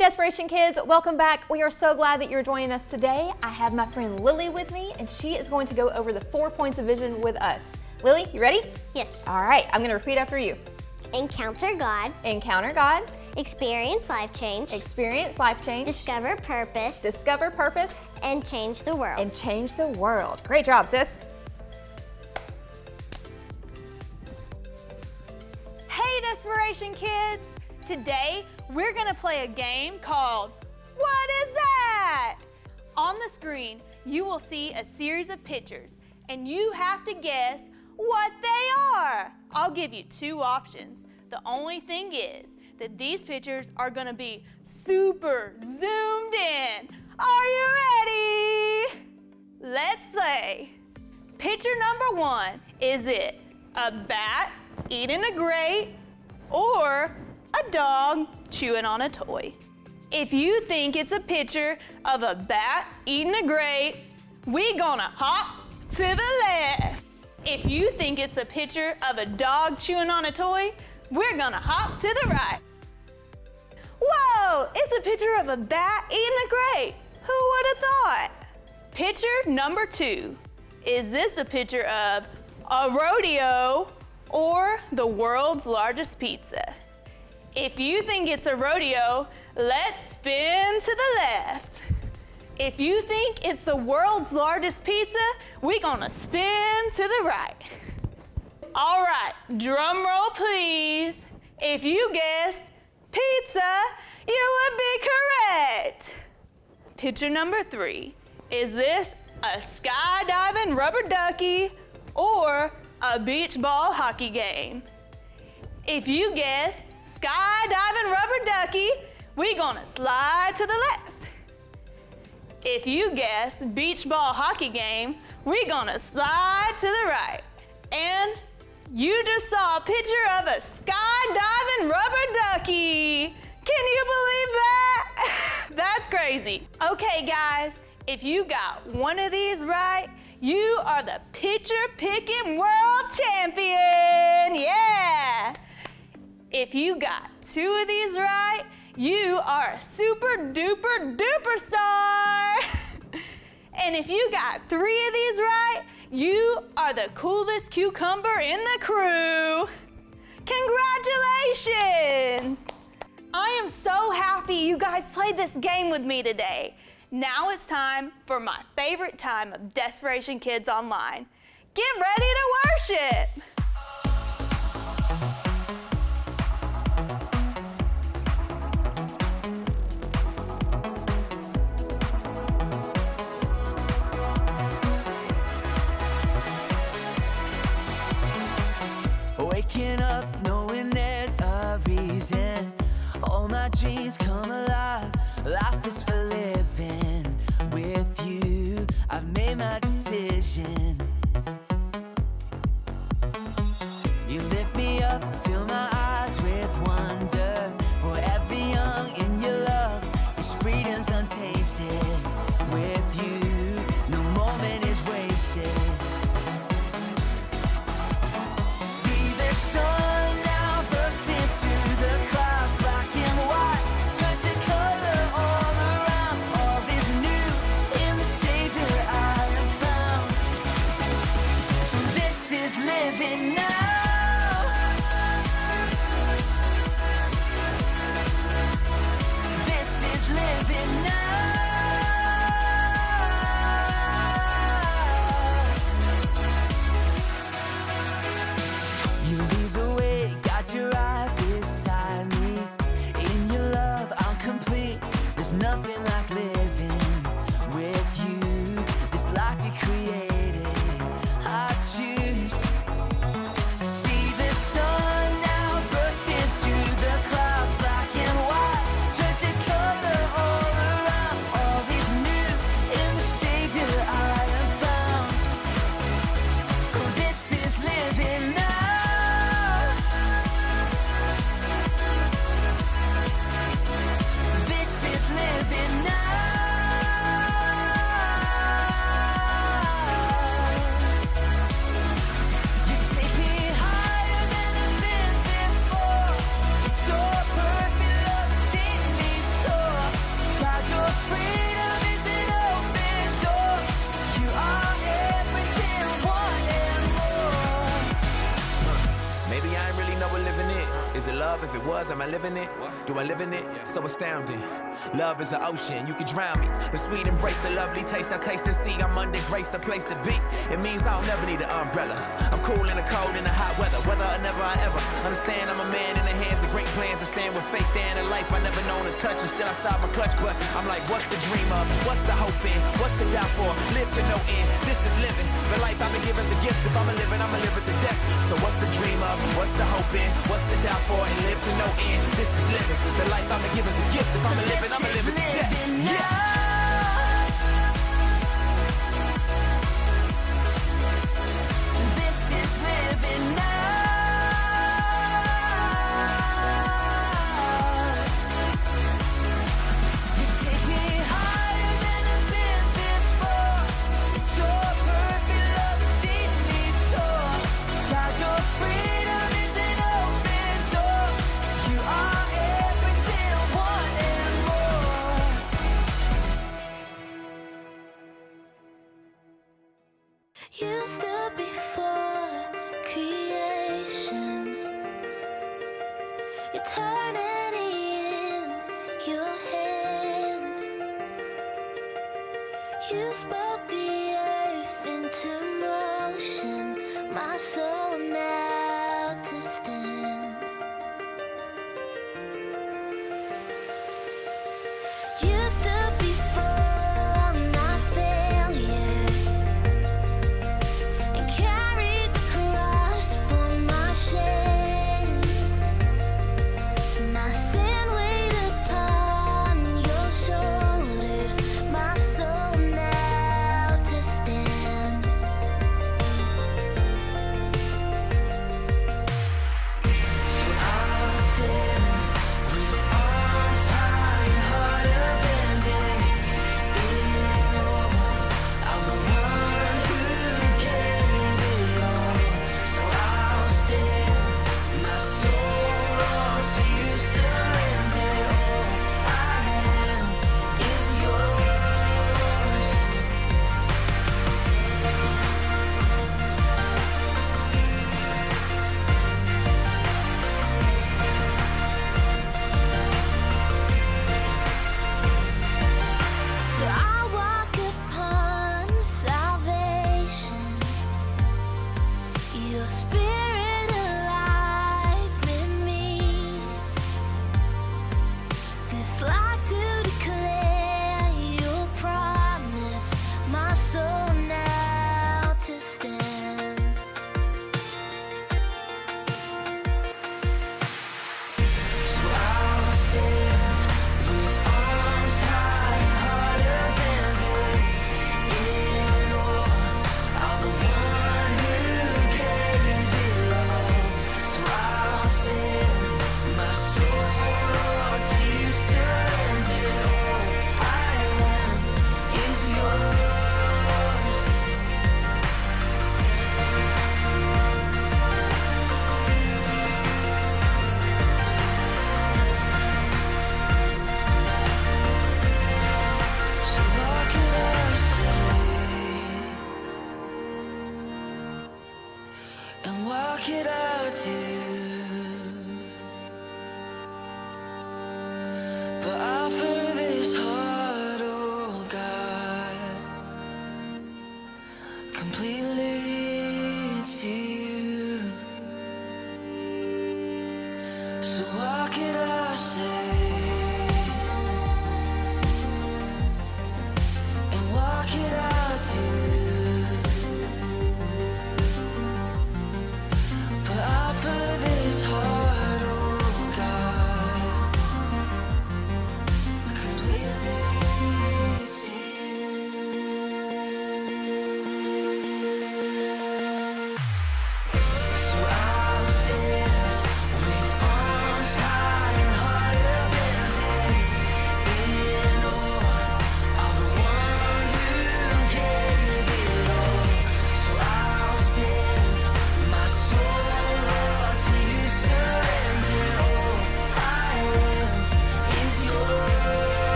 Desperation Kids, welcome back. We are so glad that you're joining us today. I have my friend Lily with me, and she is going to go over the 4 points of vision with us. Lily, you ready? Yes. All right, I'm going to repeat after you. Encounter God. Encounter God. Experience life change. Experience life change. Discover purpose. Discover purpose. And change the world. And change the world. Great job, sis. Hey, Desperation Kids! Today, we're gonna play a game called What is That? On the screen, you will see a series of pictures, and you have to guess what they are. I'll give you 2 options. The only thing is that these pictures are gonna be super zoomed in. Are you ready? Let's play. Picture number 1, is it a bat eating a grape or a dog chewing on a toy? If you think it's a picture of a bat eating a grape, we gonna hop to the left. If you think it's a picture of a dog chewing on a toy, we're gonna hop to the right. Whoa, it's a picture of a bat eating a grape. Who would have thought? Picture number 2. Is this a picture of a rodeo or the world's largest pizza? If you think it's a rodeo, let's spin to the left. If you think it's the world's largest pizza, we're gonna spin to the right. All right, drum roll please. If you guessed pizza, you would be correct. Picture number 3. Is this a skydiving rubber ducky or a beach ball hockey game? If you guessed skydiving rubber ducky, we're gonna slide to the left. If you guessed beach ball hockey game, we're gonna slide to the right. And you just saw a picture of a skydiving rubber ducky. Can you believe that? That's crazy. Okay guys, if you got one of these right, you are the picture picking world champion. Yeah. If you got 2 of these right, you are a super duper duper star. And if you got 3 of these right, you are the coolest cucumber in the crew. Congratulations! I am so happy you guys played this game with me today. Now it's time for my favorite time of Desperation Kids Online. Get ready to worship! Waking up knowing there's a reason. All my dreams come alive. Life is for living. With you, I've made my decision. You lift me up, fill my eyes with wonder. Forever young in your love, this freedom's untainted. With you, no moment is wasted. Sun now bursting through the clouds, black and white, turn to color all around. All is new in the Savior I have found. This is living now. This is living now. You lead the way, got you right beside me. In your love, I'm complete. There's nothing like living with you. This life you created, I choose. See the sun now bursting through the clouds, black and white, turn to color all around. All is new in the Savior I have found. This is living now. This is living now. was, am I living it? Do I live in it? So astounding. Love is an ocean, you can drown me. The sweet embrace, the lovely taste, I taste and see. I'm under grace, the place to be. It means I'll never need an umbrella. I'm cool in the cold, in the hot weather. Whether or never I ever understand, I'm a man in the hands of great plans. I stand with faith there in a life I never known to touch. And still outside my clutch, but I'm like, what's the dream of? What's the hope in? What's the die for? Live to no end. This is living. The life I've been given's a gift. If I'm a living, I'ma live it to death. So what's the dream of? What's the hope in? What's the die for? And live to no end. This is living. The life I've been given's a gift. If I'm a living, I'ma live it to death. Yeah. Used to before creation, eternity in your hand. You spoke the earth into motion, my soul now to stand. Used to before my failure, carried the cross for my shame. My sin weighed upon your shoulders, my soul now to stand.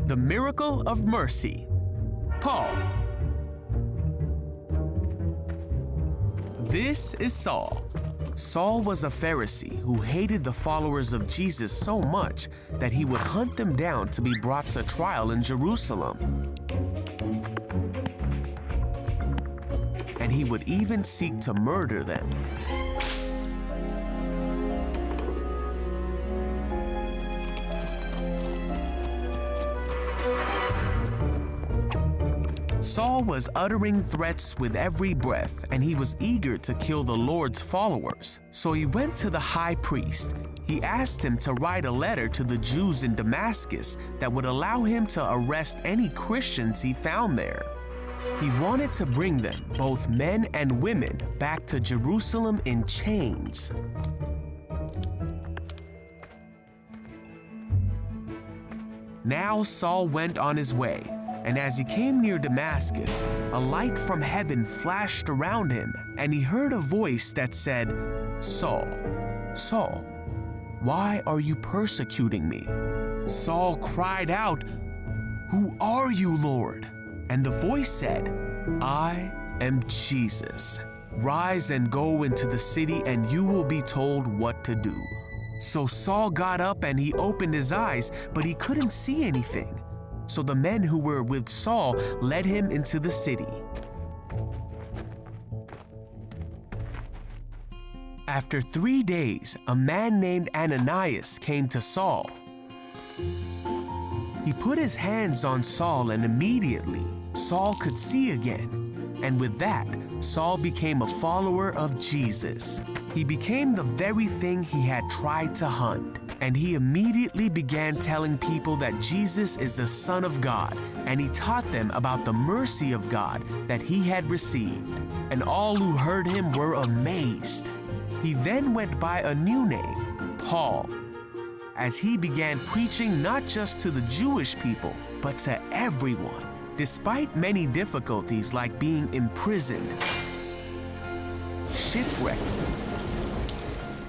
The miracle of mercy. Paul. This is Saul. Saul was a Pharisee who hated the followers of Jesus so much that he would hunt them down to be brought to trial in Jerusalem. And he would even seek to murder them. Saul was uttering threats with every breath, and he was eager to kill the Lord's followers. So he went to the high priest. He asked him to write a letter to the Jews in Damascus that would allow him to arrest any Christians he found there. He wanted to bring them, both men and women, back to Jerusalem in chains. Now Saul went on his way, and as he came near Damascus, a light from heaven flashed around him, and he heard a voice that said, "Saul, Saul, why are you persecuting me?" Saul cried out, "Who are you, Lord?" And the voice said, "I am Jesus. Rise and go into the city, and you will be told what to do." So Saul got up and he opened his eyes, but he couldn't see anything. So the men who were with Saul led him into the city. After 3 days, a man named Ananias came to Saul. He put his hands on Saul, and immediately Saul could see again. And with that, Saul became a follower of Jesus. He became the very thing he had tried to hunt. And he immediately began telling people that Jesus is the Son of God, and he taught them about the mercy of God that he had received. And all who heard him were amazed. He then went by a new name, Paul, as he began preaching not just to the Jewish people, but to everyone. Despite many difficulties like being imprisoned, shipwrecked,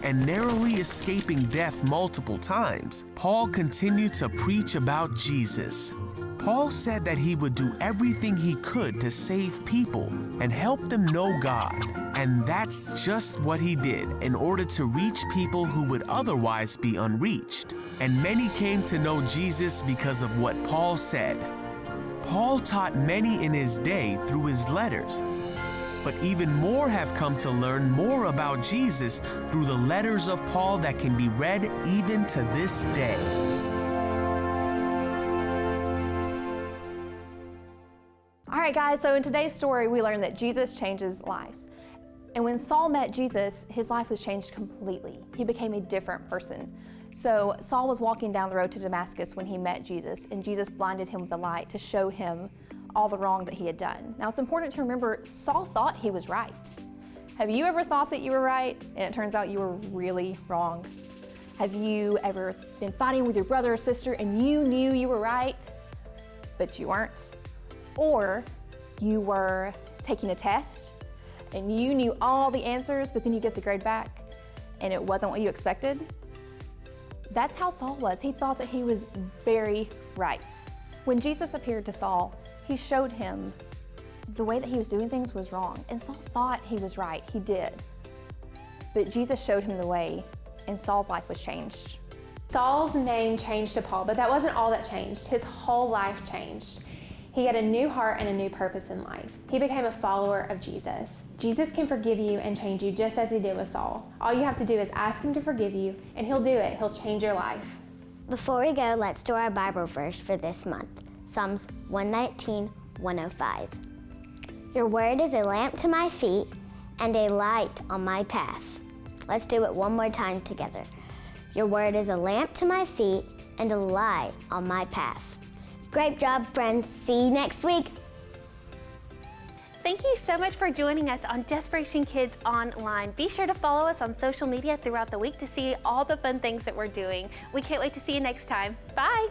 and narrowly escaping death multiple times, Paul continued to preach about Jesus. Paul said that he would do everything he could to save people and help them know God. And that's just what he did in order to reach people who would otherwise be unreached. And many came to know Jesus because of what Paul said. Paul taught many in his day through his letters, but even more have come to learn more about Jesus through the letters of Paul that can be read even to this day. All right, guys, so in today's story, we learned that Jesus changes lives. And when Saul met Jesus, his life was changed completely. He became a different person. So Saul was walking down the road to Damascus when he met Jesus, and Jesus blinded him with the light to show him all the wrong that he had done. Now, it's important to remember, Saul thought he was right. Have you ever thought that you were right, and it turns out you were really wrong? Have you ever been fighting with your brother or sister, and you knew you were right, but you weren't? Or you were taking a test, and you knew all the answers, but then you get the grade back, and it wasn't what you expected? That's how Saul was. He thought that he was very right. When Jesus appeared to Saul, he showed him the way that he was doing things was wrong. And Saul thought he was right. He did. But Jesus showed him the way, and Saul's life was changed. Saul's name changed to Paul, but that wasn't all that changed. His whole life changed. He had a new heart and a new purpose in life. He became a follower of Jesus. Jesus can forgive you and change you just as he did with Saul. All you have to do is ask him to forgive you, and he'll do it. He'll change your life. Before we go, let's do our Bible verse for this month. Psalms 119:105. Your word is a lamp to my feet and a light on my path. Let's do it one more time together. Your word is a lamp to my feet and a light on my path. Great job, friends. See you next week. Thank you so much for joining us on Desperation Kids Online. Be sure to follow us on social media throughout the week to see all the fun things that we're doing. We can't wait to see you next time. Bye.